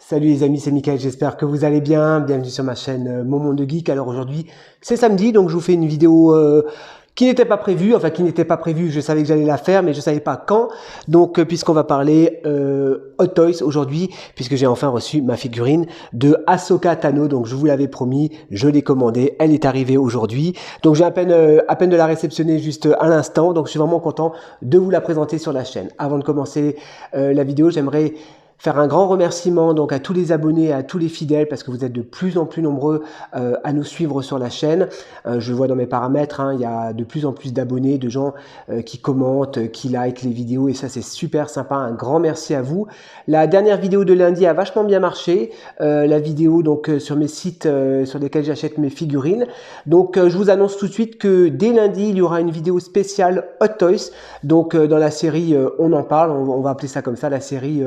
Salut les amis, c'est Mickaël, j'espère que vous allez bien. Bienvenue sur ma chaîne Mon Monde de Geek. Alors aujourd'hui, c'est samedi, donc je vous fais une vidéo qui n'était pas prévue. Enfin, qui n'était pas prévue, je savais que j'allais la faire, mais je ne savais pas quand. Donc, puisqu'on va parler Hot Toys aujourd'hui, puisque j'ai enfin reçu ma figurine de Ahsoka Tano. Donc, je vous l'avais promis, je l'ai commandée, elle est arrivée aujourd'hui. Donc, j'ai à peine de la réceptionner juste à l'instant. Donc, je suis vraiment content de vous la présenter sur la chaîne. Avant de commencer la vidéo, j'aimerais faire un grand remerciement donc à tous les abonnés, à tous les fidèles, parce que vous êtes de plus en plus nombreux à nous suivre sur la chaîne. Je vois dans mes paramètres, il y a de plus en plus d'abonnés, de gens qui commentent, qui likent les vidéos, et ça c'est super sympa. Un grand merci à vous. La dernière vidéo de lundi a vachement bien marché, la vidéo donc sur mes sites sur lesquels j'achète mes figurines. Donc je vous annonce tout de suite que dès lundi, il y aura une vidéo spéciale Hot Toys. Donc dans la série On en parle, on va appeler ça comme ça, la série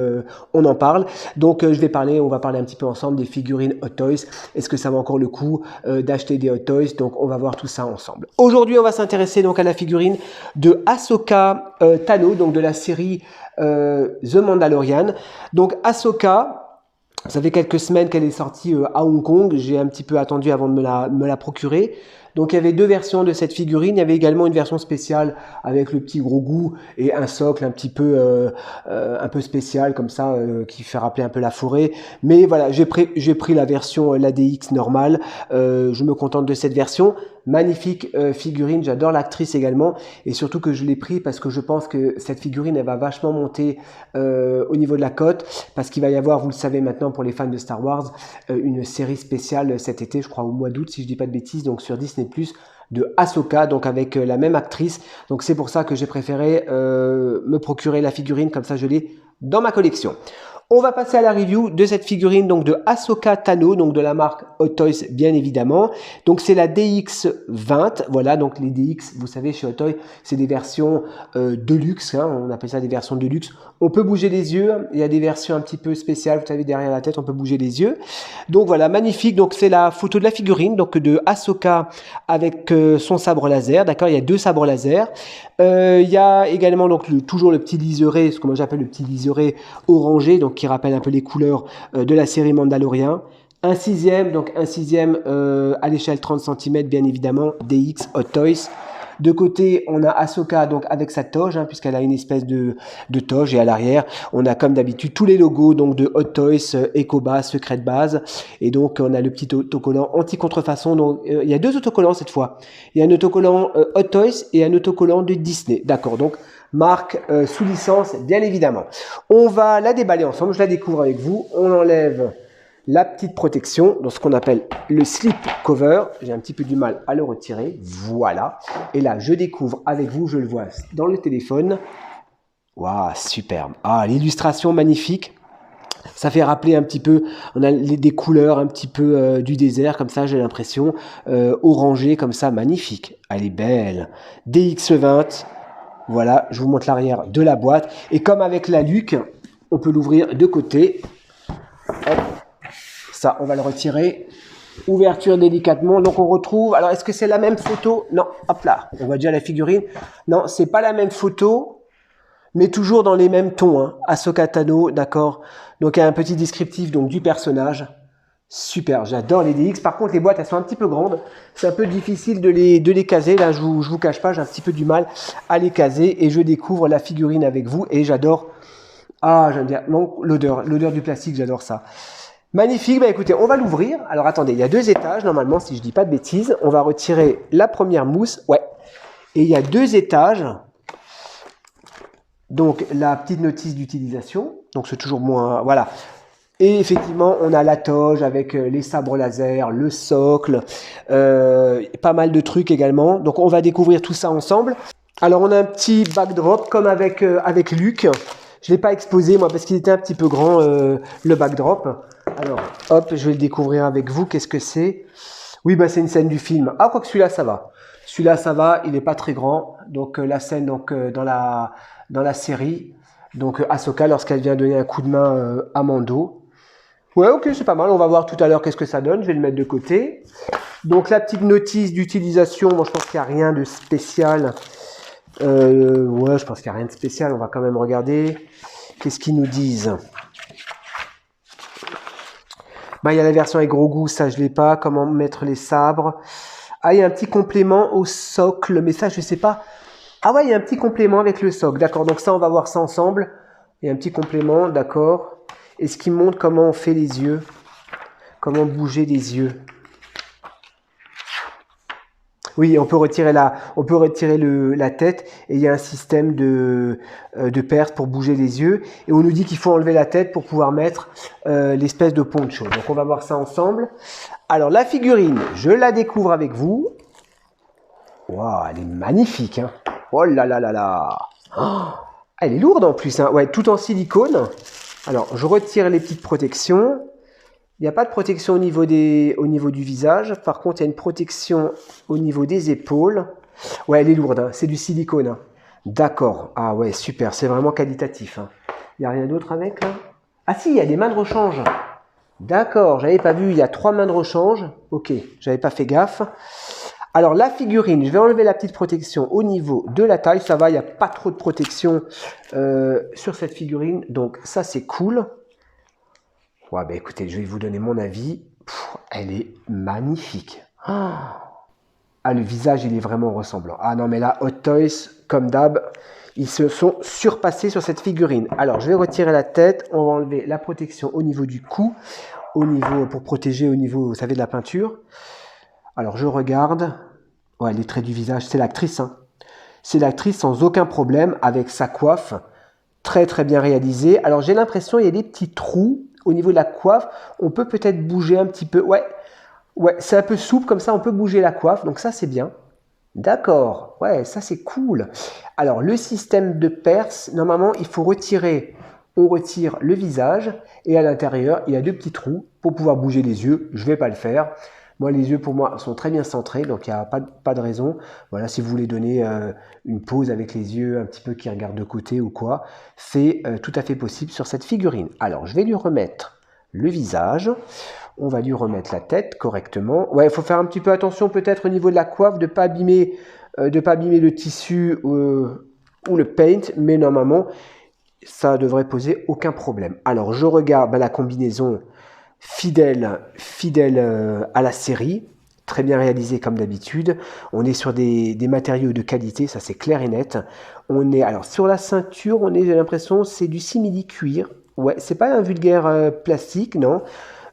On en parle. Donc on va parler un petit peu ensemble des figurines Hot Toys. Est-ce que ça vaut encore le coup d'acheter des Hot Toys? Donc on va voir tout ça ensemble. Aujourd'hui, on va s'intéresser donc à la figurine de Ahsoka Tano, donc de la série The Mandalorian. Donc Ahsoka, ça fait quelques semaines qu'elle est sortie à Hong Kong. J'ai un petit peu attendu avant de me la procurer. Donc il y avait deux versions de cette figurine. Il y avait également une version spéciale avec le petit gros goût et un socle un peu spécial comme ça qui fait rappeler un peu la forêt. Mais voilà, j'ai pris la version l'ADX normale. Je me contente de cette version. Magnifique figurine, j'adore l'actrice également, et surtout que je l'ai pris parce que je pense que cette figurine elle va vachement monter au niveau de la cote, parce qu'il va y avoir, vous le savez maintenant pour les fans de Star Wars, une série spéciale cet été, je crois au mois d'août si je dis pas de bêtises, donc sur Disney+, de Ahsoka, donc avec la même actrice. Donc c'est pour ça que j'ai préféré me procurer la figurine, comme ça je l'ai dans ma collection. On va passer à la review de cette figurine donc de Ahsoka Tano, donc de la marque Hot Toys bien évidemment. Donc c'est la DX20, voilà, donc les DX, vous savez chez Hot Toys, c'est des versions de luxe, on appelle ça des versions de luxe. On peut bouger les yeux, il y a des versions un petit peu spéciales, vous savez derrière la tête on peut bouger les yeux. Donc voilà, magnifique, donc c'est la photo de la figurine, donc de Ahsoka avec son sabre laser, d'accord, il y a deux sabres laser. Il y a également donc toujours le petit liseré, ce que moi j'appelle le petit liseré orangé, donc qui rappelle un peu les couleurs de la série Mandalorian. Un sixième à l'échelle 30 cm bien évidemment, DX Hot Toys. De côté, on a Ahsoka donc avec sa toge, puisqu'elle a une espèce de toge, et à l'arrière, on a comme d'habitude tous les logos donc de Hot Toys, EcoBase, Secret Base, et donc on a le petit autocollant anti-contrefaçon. Donc il y a deux autocollants cette fois. Il y a un autocollant Hot Toys et un autocollant de Disney. D'accord, donc marque sous licence bien évidemment. On va la déballer ensemble, je la découvre avec vous. On enlève la petite protection, dans ce qu'on appelle le slip cover. J'ai un petit peu du mal à le retirer, voilà. Et là, je découvre avec vous, je le vois dans le téléphone. Waouh, superbe. Ah, l'illustration magnifique. Ça fait rappeler un petit peu, on a des couleurs un petit peu du désert, comme ça, j'ai l'impression, orangé, comme ça, magnifique. Elle est belle. DX20, voilà, je vous montre l'arrière de la boîte. Et comme avec la Luke, on peut l'ouvrir de côté. Hop. Ça, on va le retirer. Ouverture délicatement. Donc, on retrouve... Alors, est-ce que c'est la même photo? Non. Hop là. On voit déjà la figurine. Non, c'est pas la même photo, mais toujours dans les mêmes tons. Ahsoka Tano, d'accord. Donc, il y a un petit descriptif donc, du personnage. Super, j'adore les DX. Par contre, les boîtes, elles sont un petit peu grandes. C'est un peu difficile de les caser. Là, je vous cache pas, j'ai un petit peu du mal à les caser. Et je découvre la figurine avec vous. Et j'adore... Ah, j'aime bien. Non, l'odeur du plastique, j'adore ça. Magnifique, bah écoutez, on va l'ouvrir. Alors attendez, il y a deux étages, normalement, si je dis pas de bêtises. On va retirer la première mousse, ouais. Et il y a deux étages. Donc, la petite notice d'utilisation. Donc, c'est toujours moins, voilà. Et effectivement, on a la toge avec les sabres laser, le socle, pas mal de trucs également. Donc, on va découvrir tout ça ensemble. Alors, on a un petit backdrop, comme avec Luke. Je ne l'ai pas exposé, moi, parce qu'il était un petit peu grand, le backdrop. Alors, hop, je vais le découvrir avec vous. Qu'est-ce que c'est? Oui, bah, c'est une scène du film. Ah, quoique celui-là, ça va. Celui-là, ça va. Il n'est pas très grand. Donc, la scène donc, dans la série. Donc, Ahsoka, lorsqu'elle vient donner un coup de main à Mando. Ouais, ok, c'est pas mal. On va voir tout à l'heure qu'est-ce que ça donne. Je vais le mettre de côté. Donc, la petite notice d'utilisation. Bon, je pense qu'il n'y a rien de spécial. Ouais, je pense qu'il n'y a rien de spécial. On va quand même regarder. Qu'est-ce qu'ils nous disent? Bah, il y a la version avec gros goût, ça je l'ai pas. Comment mettre les sabres. Ah, il y a un petit complément au socle, mais ça je sais pas. Ah ouais, il y a un petit complément avec le socle, d'accord. Donc ça, on va voir ça ensemble. Il y a un petit complément, d'accord. Et ce qui montre comment on fait les yeux. Comment bouger les yeux. Oui, on peut retirer la tête et il y a un système de perce pour bouger les yeux. Et on nous dit qu'il faut enlever la tête pour pouvoir mettre l'espèce de poncho. Donc on va voir ça ensemble. Alors la figurine, je la découvre avec vous. Waouh, elle est magnifique, hein. Oh là là là là. Oh, elle est lourde en plus, hein. Ouais, tout en silicone. Alors je retire les petites protections. Il n'y a pas de protection au niveau du visage. Par contre, il y a une protection au niveau des épaules. Ouais, elle est lourde, hein. C'est du silicone, hein. D'accord. Ah ouais, super. C'est vraiment qualitatif, hein. Il n'y a rien d'autre avec, là? Ah si, il y a des mains de rechange. D'accord, j'avais pas vu. Il y a 3 mains de rechange. Ok, j'avais pas fait gaffe. Alors, la figurine, je vais enlever la petite protection au niveau de la taille. Ça va, il n'y a pas trop de protection sur cette figurine. Donc, ça, c'est cool. Ouais, bah écoutez, je vais vous donner mon avis. Elle est magnifique. Ah, le visage, il est vraiment ressemblant. Ah non, mais là, Hot Toys, comme d'hab, ils se sont surpassés sur cette figurine. Alors, je vais retirer la tête. On va enlever la protection au niveau du cou, pour protéger au niveau, vous savez, de la peinture. Alors, je regarde. Ouais, les traits du visage, c'est l'actrice, hein. C'est l'actrice sans aucun problème avec sa coiffe. Très, très bien réalisée. Alors, j'ai l'impression qu'il y a des petits trous au niveau de la coiffe. On peut peut-être bouger un petit peu. Ouais, c'est un peu souple comme ça. On peut bouger la coiffe. Donc, ça, c'est bien. D'accord. Ouais, ça, c'est cool. Alors, le système de perce, normalement, il faut retirer. On retire le visage. Et à l'intérieur, il y a 2 petits trous pour pouvoir bouger les yeux. Je ne vais pas le faire. Moi, les yeux, pour moi, sont très bien centrés, donc il n'y a pas de raison. Voilà, si vous voulez donner une pose avec les yeux un petit peu qui regardent de côté ou quoi, c'est tout à fait possible sur cette figurine. Alors, je vais lui remettre le visage. On va lui remettre la tête correctement. Ouais, il faut faire un petit peu attention peut-être au niveau de la coiffe, de ne pas abîmer le tissu ou le paint, mais normalement, ça ne devrait poser aucun problème. Alors, je regarde la combinaison fidèle à la série, très bien réalisé comme d'habitude. On est sur des matériaux de qualité, ça c'est clair et net. On est alors sur la ceinture, j'ai l'impression c'est du simili cuir. Ouais, c'est pas un vulgaire plastique, non.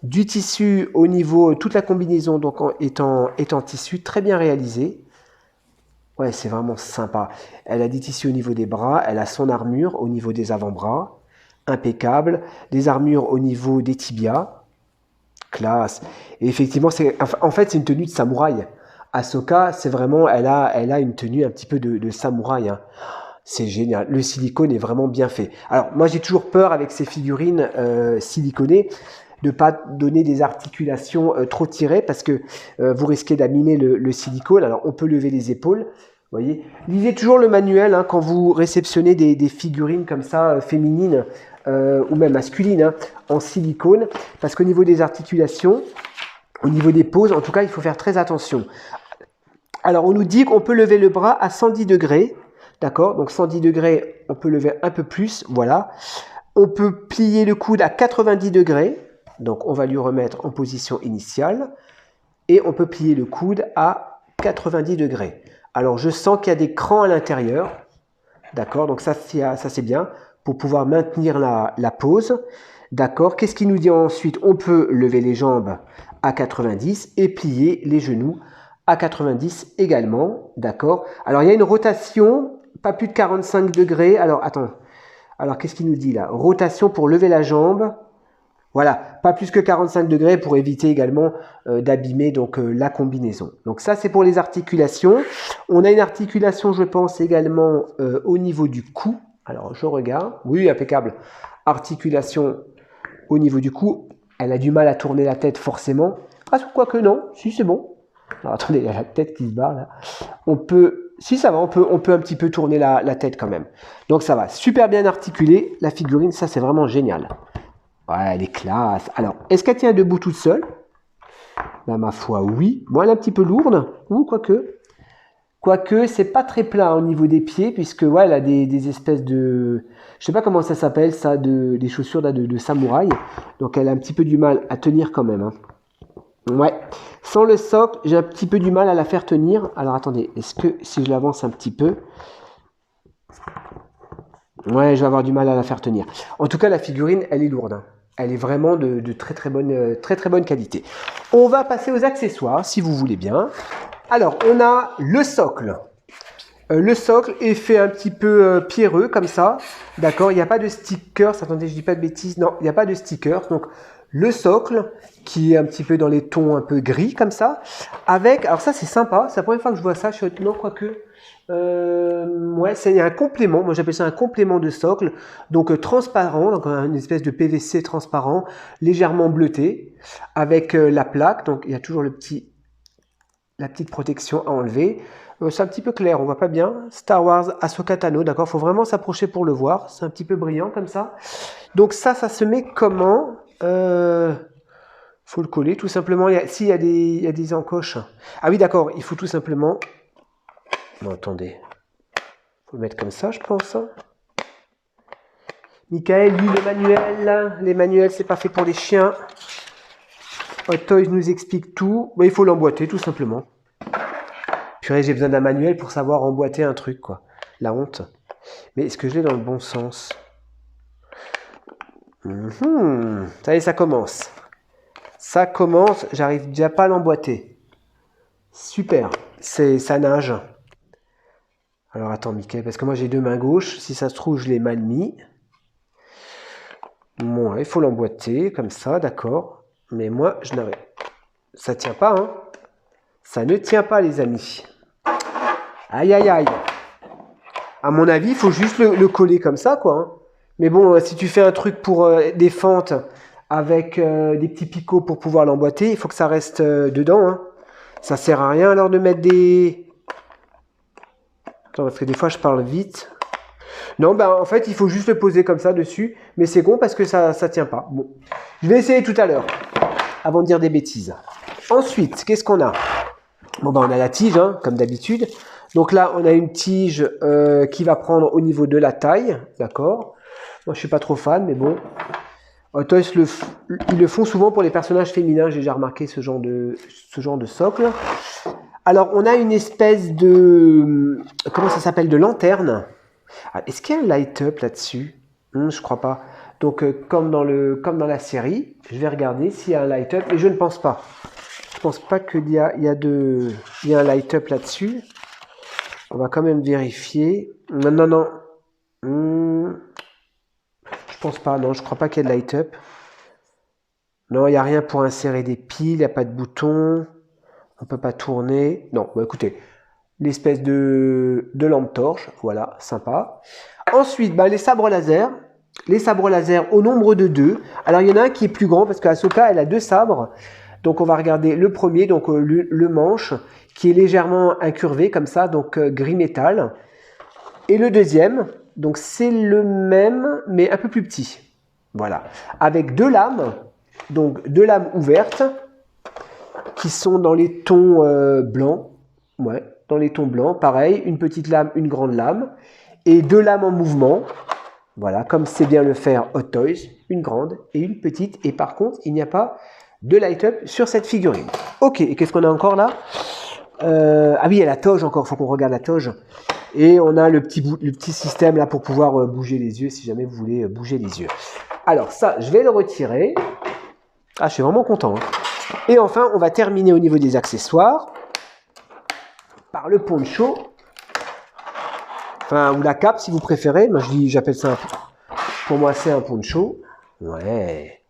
Du tissu au niveau, toute la combinaison donc est en tissu, très bien réalisé. Ouais, c'est vraiment sympa. Elle a des tissus au niveau des bras, elle a son armure au niveau des avant-bras, impeccable. Des armures au niveau des tibias. Classe. Et effectivement, en fait, c'est une tenue de samouraï. Ahsoka, c'est vraiment, elle a une tenue un petit peu de samouraï, hein. C'est génial. Le silicone est vraiment bien fait. Alors, moi, j'ai toujours peur avec ces figurines siliconées de pas donner des articulations trop tirées parce que vous risquez d'abîmer le silicone. Alors, on peut lever les épaules. Vous voyez, lisez toujours le manuel, hein, quand vous réceptionnez des figurines comme ça, féminines ou même masculines, hein, en silicone, parce qu'au niveau des articulations, au niveau des poses, en tout cas, il faut faire très attention. Alors, on nous dit qu'on peut lever le bras à 110 degrés, d'accord? Donc, 110 degrés, on peut lever un peu plus, voilà. On peut plier le coude à 90 degrés, donc on va lui remettre en position initiale, et on peut plier le coude à 90 degrés. Alors, je sens qu'il y a des crans à l'intérieur. D'accord, donc ça c'est bien pour pouvoir maintenir la pose. D'accord, qu'est-ce qu'il nous dit ensuite? On peut lever les jambes à 90 et plier les genoux à 90 également. D'accord, alors il y a une rotation, pas plus de 45 degrés. Alors, attends. Alors, qu'est-ce qu'il nous dit là? Rotation pour lever la jambe. Voilà, pas plus que 45 degrés pour éviter également d'abîmer la combinaison. Donc ça, c'est pour les articulations. On a une articulation, je pense, également au niveau du cou. Alors, je regarde. Oui, impeccable. Articulation au niveau du cou. Elle a du mal à tourner la tête, forcément. Ah, quoique non. Si, c'est bon. Alors, attendez, il y a la tête qui se barre, là. Si, ça va, on peut un petit peu tourner la tête quand même. Donc, ça va. Super bien articulé. La figurine, ça, c'est vraiment génial. Ouais, elle est classe. Alors, est-ce qu'elle tient debout toute seule? Bah, ma foi, oui. Bon, elle est un petit peu lourde. Ou quoique. Quoique, c'est pas très plat au niveau des pieds, puisque ouais, elle a des espèces de... Je sais pas comment ça s'appelle, ça, des chaussures là, de samouraï. Donc elle a un petit peu du mal à tenir quand même. Hein. Ouais. Sans le socle, j'ai un petit peu du mal à la faire tenir. Alors attendez, est-ce que si je l'avance un petit peu... Ouais, je vais avoir du mal à la faire tenir. En tout cas, la figurine, elle est lourde. Hein. Elle est vraiment de très bonne qualité. On va passer aux accessoires, si vous voulez bien. Alors, on a le socle. Le socle est fait un petit peu pierreux, comme ça. D'accord, il n'y a pas de stickers. Attendez, je dis pas de bêtises. Non, il n'y a pas de stickers. Donc, le socle, qui est un petit peu dans les tons un peu gris, comme ça. Avec, alors ça, c'est sympa. C'est la première fois que je vois ça. Non, quoique... ouais, c'est un complément. Moi, j'appelle ça un complément de socle. Donc, transparent. Donc, une espèce de PVC transparent, légèrement bleuté, avec la plaque. Donc, il y a toujours la petite protection à enlever. C'est un petit peu clair, on voit pas bien. Star Wars Ahsoka Tano, d'accord, faut vraiment s'approcher pour le voir. C'est un petit peu brillant comme ça. Donc ça se met comment faut le coller tout simplement. Il y a des encoches. Ah oui, d'accord, il faut tout simplement... Non, attendez. Faut le mettre comme ça, je pense. Michael, lui, le manuel. Les manuels, c'est pas fait pour les chiens. Hot Toys nous explique tout. Mais il faut l'emboîter, tout simplement. Purée, j'ai besoin d'un manuel pour savoir emboîter un truc, quoi. La honte. Mais est-ce que je l'ai dans le bon sens? Ça y est, ça commence. Ça commence, j'arrive déjà pas à l'emboîter. Super, ça nage. Alors attends, Mickey, parce que moi j'ai deux mains gauches. Si ça se trouve, je l'ai mal mis. Bon, il faut l'emboîter, comme ça, d'accord. Mais moi, je n'arrive. Ça tient pas, hein. Ça ne tient pas, les amis. Aïe, aïe, aïe. À mon avis, il faut juste le coller comme ça, quoi. Hein. Mais bon, si tu fais un truc pour des fentes avec des petits picots pour pouvoir l'emboîter, il faut que ça reste dedans. Hein. Ça sert à rien alors de mettre des... Attends, parce que des fois, je parle vite. Non, ben en fait, il faut juste le poser comme ça dessus. Mais c'est con parce que ça tient pas. Bon, je vais essayer tout à l'heure, avant de dire des bêtises. Ensuite, qu'est-ce qu'on a? Bon, ben on a la tige, hein, comme d'habitude. Donc là, on a une tige qui va prendre au niveau de la taille, d'accord. Moi, je suis pas trop fan, mais bon. Toys, ils le font souvent pour les personnages féminins. J'ai déjà remarqué ce genre de socle. Alors, on a une espèce de... Comment ça s'appelle? De lanterne. Est-ce qu'il y a un light-up là-dessus? Je crois pas. Donc, comme dans la série, je vais regarder s'il y a un light-up, mais je ne pense pas. Je pense pas qu'il y a un light-up là-dessus. On va quand même vérifier. Non. Je pense pas. Non, je crois pas qu'il y ait de light-up. Non, il n'y a rien pour insérer des piles. Il n'y a pas de bouton. On peut pas tourner. Non, bah écoutez. L'espèce de lampe torche. Voilà, sympa. Ensuite, les sabres laser. Les sabres laser au nombre de 2. Alors, il y en a un qui est plus grand parce qu'Ahsoka, elle a 2 sabres. Donc, on va regarder le premier, donc le manche, qui est légèrement incurvé comme ça, donc gris métal. Et le deuxième, donc c'est le même, mais un peu plus petit. Voilà. Avec 2 lames, donc 2 lames ouvertes, qui sont dans les tons blancs. Ouais, dans les tons blancs. Pareil, une petite lame, une grande lame. Et 2 lames en mouvement. Voilà, comme c'est bien le faire Hot Toys. Une grande et une petite. Et par contre, il n'y a pas de light-up sur cette figurine. Ok, et qu'est-ce qu'on a encore là? Ah oui, il y a la toge encore, il faut qu'on regarde la toge. Et on a le petit système là pour pouvoir bouger les yeux, si jamais vous voulez bouger les yeux. Alors ça, je vais le retirer. Ah, je suis vraiment content. Hein. Et enfin, on va terminer au niveau des accessoires par le poncho. Enfin, ou la cape si vous préférez. Moi, j'appelle ça pour moi, c'est un poncho. Ouais.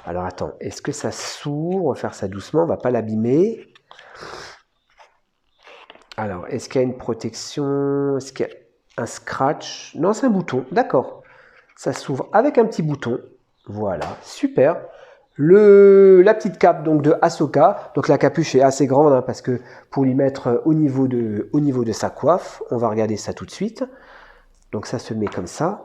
Alors attends, est-ce que ça s'ouvre? On va faire ça doucement, on va pas l'abîmer. Alors, est-ce qu'il y a une protection? Est-ce qu'il y a un scratch? Non, c'est un bouton, d'accord. Ça s'ouvre avec un petit bouton. Voilà, super. La petite cape donc de Ahsoka. Donc la capuche est assez grande hein, parce que pour lui mettre au niveau de sa coiffe, on va regarder ça tout de suite. Donc ça se met comme ça.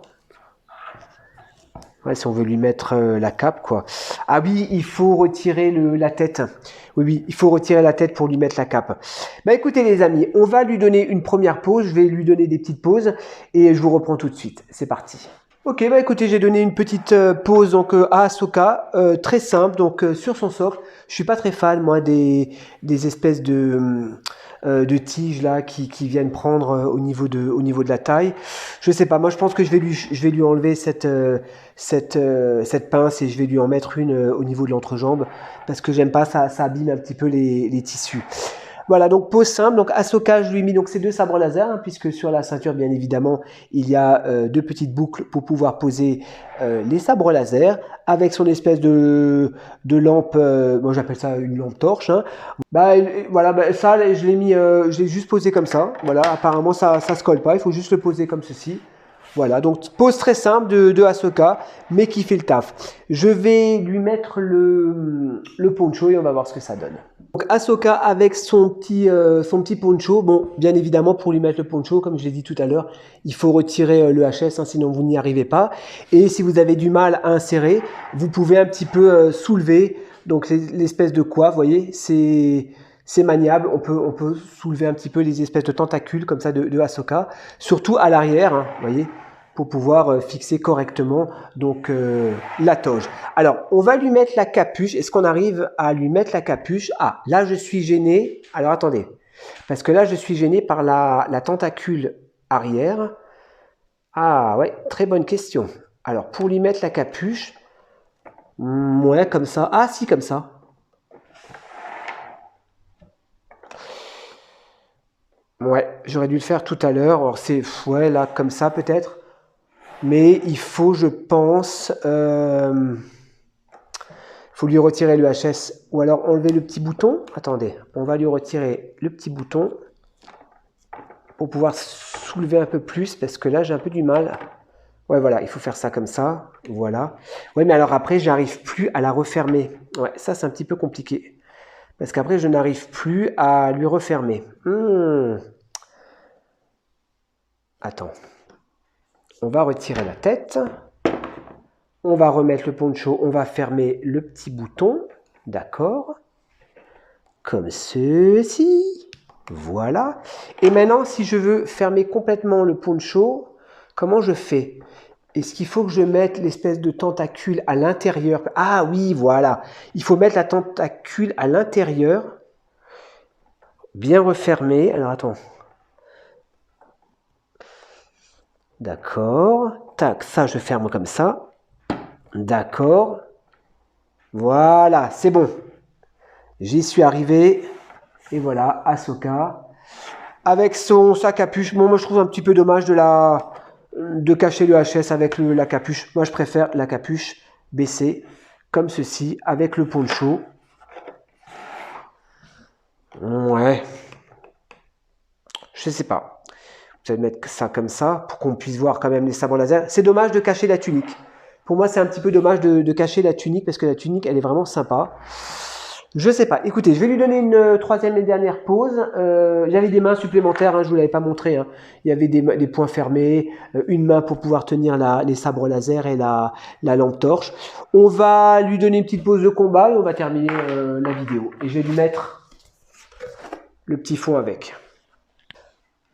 Ouais, si on veut lui mettre la cape, quoi. Ah oui, il faut retirer la tête. Oui, oui, il faut retirer la tête pour lui mettre la cape. Bah écoutez les amis, on va lui donner une première pause. Je vais lui donner des petites pauses et je vous reprends tout de suite. C'est parti. Ok, bah écoutez, j'ai donné une petite pause donc à Ahsoka, très simple, donc sur son socle. Je suis pas très fan moi des espèces de tiges là qui viennent prendre au niveau de la taille. Je sais pas, moi je pense que je vais lui enlever cette pince et je vais lui en mettre une au niveau de l'entrejambe parce que j'aime pas, ça abîme un petit peu les tissus. Voilà, donc pose simple. Donc Ahsoka, je lui ai mis donc ces deux sabres laser, hein, puisque sur la ceinture, bien évidemment, il y a deux petites boucles pour pouvoir poser les sabres laser avec son espèce de lampe. Moi, j'appelle ça une lampe torche. Hein. Bah voilà, bah, ça, je l'ai juste posé comme ça. Voilà, apparemment, ça se colle pas. Il faut juste le poser comme ceci. Voilà, donc pose très simple de Ahsoka, mais qui fait le taf. Je vais lui mettre le poncho et on va voir ce que ça donne. Donc Ahsoka avec son petit poncho. Bon, bien évidemment, pour lui mettre le poncho, comme je l'ai dit tout à l'heure, il faut retirer le HS, hein, sinon vous n'y arrivez pas. Et si vous avez du mal à insérer, vous pouvez un petit peu soulever. Donc l'espèce de coiffe, vous voyez, c'est maniable. On peut soulever un petit peu les espèces de tentacules comme ça de Ahsoka, surtout à l'arrière, hein, vous voyez, pour pouvoir fixer correctement donc la toge. Alors, on va lui mettre la capuche. Est-ce qu'on arrive à lui mettre la capuche? Ah, là, je suis gêné. Alors, attendez. Parce que là, je suis gêné par la tentacule arrière. Ah, ouais, très bonne question. Alors, pour lui mettre la capuche, ouais, comme ça. Ah, si, comme ça. Ouais, j'aurais dû le faire tout à l'heure. Alors, c'est, ouais, là, comme ça, peut-être. Mais il faut, je pense, faut lui retirer le HS ou alors enlever le petit bouton. Attendez, on va lui retirer le petit bouton pour pouvoir soulever un peu plus parce que là j'ai un peu du mal. Ouais, voilà, il faut faire ça comme ça. Voilà. Ouais, mais alors après, j'arrive plus à la refermer. Ouais, ça c'est un petit peu compliqué parce qu'après je n'arrive plus à lui refermer. Attends. On va retirer la tête. On va remettre le poncho. On va fermer le petit bouton. D'accord. Comme ceci. Voilà. Et maintenant, si je veux fermer complètement le poncho, comment je fais? Est-ce qu'il faut que je mette l'espèce de tentacule à l'intérieur? Ah oui, voilà. Il faut mettre la tentacule à l'intérieur. Bien refermé. Alors, attends. D'accord. Tac, ça, je ferme comme ça. D'accord. Voilà, c'est bon. J'y suis arrivé. Et voilà, Ahsoka. Avec sa capuche. Bon, moi, je trouve un petit peu dommage de cacher le HS avec la capuche. Moi, je préfère la capuche baissée, comme ceci, avec le poncho. Ouais. Je sais pas. Vous allez mettre ça comme ça, pour qu'on puisse voir quand même les sabres laser. C'est dommage de cacher la tunique. Pour moi, c'est un petit peu dommage de cacher la tunique, parce que la tunique, elle est vraiment sympa. Je sais pas. Écoutez, je vais lui donner une troisième et dernière pause. J'avais des mains supplémentaires, hein, je vous l'avais pas montré. Hein. Il y avait des poings fermés, une main pour pouvoir tenir les sabres laser et la lampe torche. On va lui donner une petite pause de combat et on va terminer la vidéo. Et je vais lui mettre le petit fond avec.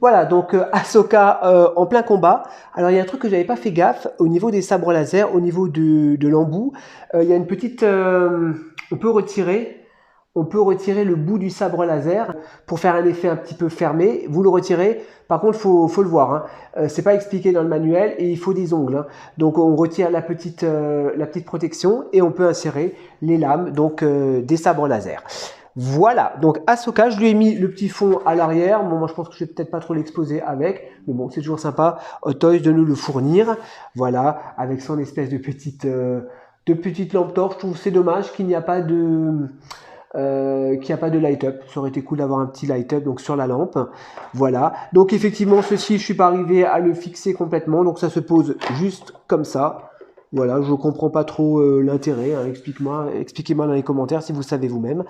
Voilà, donc Ahsoka en plein combat. Alors il y a un truc que j'avais pas fait gaffe au niveau des sabres laser, au niveau de l'embout. Il y a une petite, on peut retirer le bout du sabre laser pour faire un effet un petit peu fermé. Vous le retirez. Par contre, faut le voir. Hein. C'est pas expliqué dans le manuel et il faut des ongles. Hein. Donc on retire la petite protection et on peut insérer les lames donc des sabres laser. Voilà, donc Ahsoka, je lui ai mis le petit fond à l'arrière. Bon, moi je pense que je vais peut-être pas trop l'exposer avec, mais bon, c'est toujours sympa, Hot Toys de nous le fournir. Voilà, avec son espèce de petite lampe torche. Je trouve c'est dommage qu'il n'y a pas de light-up. Ça aurait été cool d'avoir un petit light-up donc sur la lampe. Voilà, donc effectivement, ceci, je suis pas arrivé à le fixer complètement, donc ça se pose juste comme ça. Voilà, je ne comprends pas trop l'intérêt, hein. Expliquez-moi dans les commentaires si vous savez vous-même.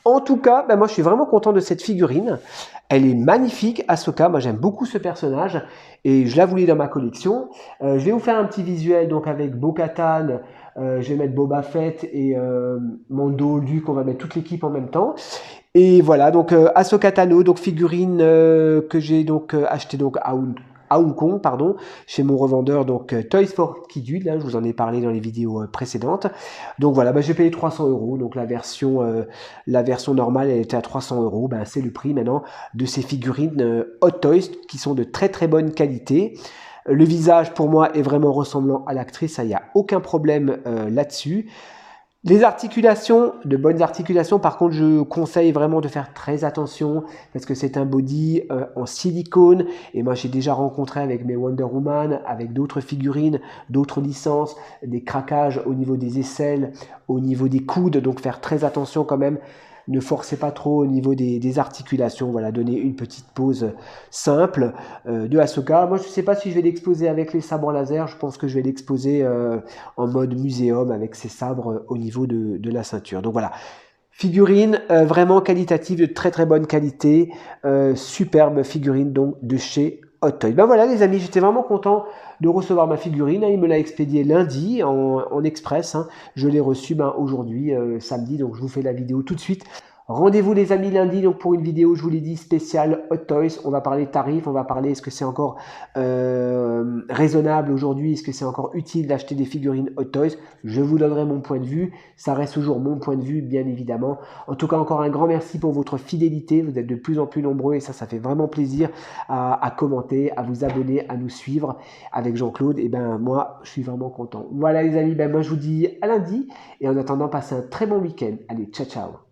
En tout cas, moi je suis vraiment content de cette figurine. Elle est magnifique, Ahsoka. Moi, j'aime beaucoup ce personnage et je la voulais dans ma collection. Je vais vous faire un petit visuel donc avec Bo-Katan. Je vais mettre Boba Fett et Mando, Luke. On va mettre toute l'équipe en même temps. Et voilà, donc Ahsoka Tano, donc figurine que j'ai donc acheté donc à Hong Kong, pardon, chez mon revendeur donc Toys for Kidult, là, je vous en ai parlé dans les vidéos précédentes. Donc voilà, j'ai payé 300 €, donc la version normale elle était à 300 €, c'est le prix maintenant de ces figurines Hot Toys qui sont de très très bonne qualité. Le visage pour moi est vraiment ressemblant à l'actrice, il n'y a aucun problème là-dessus. Les articulations, de bonnes articulations, par contre je conseille vraiment de faire très attention parce que c'est un body en silicone et moi j'ai déjà rencontré avec mes Wonder Woman, avec d'autres figurines, d'autres licences, des craquages au niveau des aisselles, au niveau des coudes, donc faire très attention quand même. Ne forcez pas trop au niveau des articulations, voilà, donnez une petite pause simple de Ahsoka. Moi je ne sais pas si je vais l'exposer avec les sabres laser, je pense que je vais l'exposer en mode muséum avec ses sabres au niveau de la ceinture. Donc voilà, figurine vraiment qualitative, de très très bonne qualité, superbe figurine donc de chez Hot Toys. Ben voilà les amis, j'étais vraiment content de recevoir ma figurine, il me l'a expédié lundi en express, je l'ai reçu aujourd'hui, samedi, donc je vous fais la vidéo tout de suite. Rendez-vous les amis lundi donc pour une vidéo, je vous l'ai dit, spéciale Hot Toys. On va parler tarifs, on va parler est-ce que c'est encore raisonnable aujourd'hui, est-ce que c'est encore utile d'acheter des figurines Hot Toys. Je vous donnerai mon point de vue, ça reste toujours mon point de vue bien évidemment. En tout cas encore un grand merci pour votre fidélité, vous êtes de plus en plus nombreux et ça fait vraiment plaisir à commenter, à vous abonner, à nous suivre avec Jean-Claude. Et ben moi je suis vraiment content. Voilà les amis, moi je vous dis à lundi et en attendant passez un très bon week-end. Allez, ciao ciao.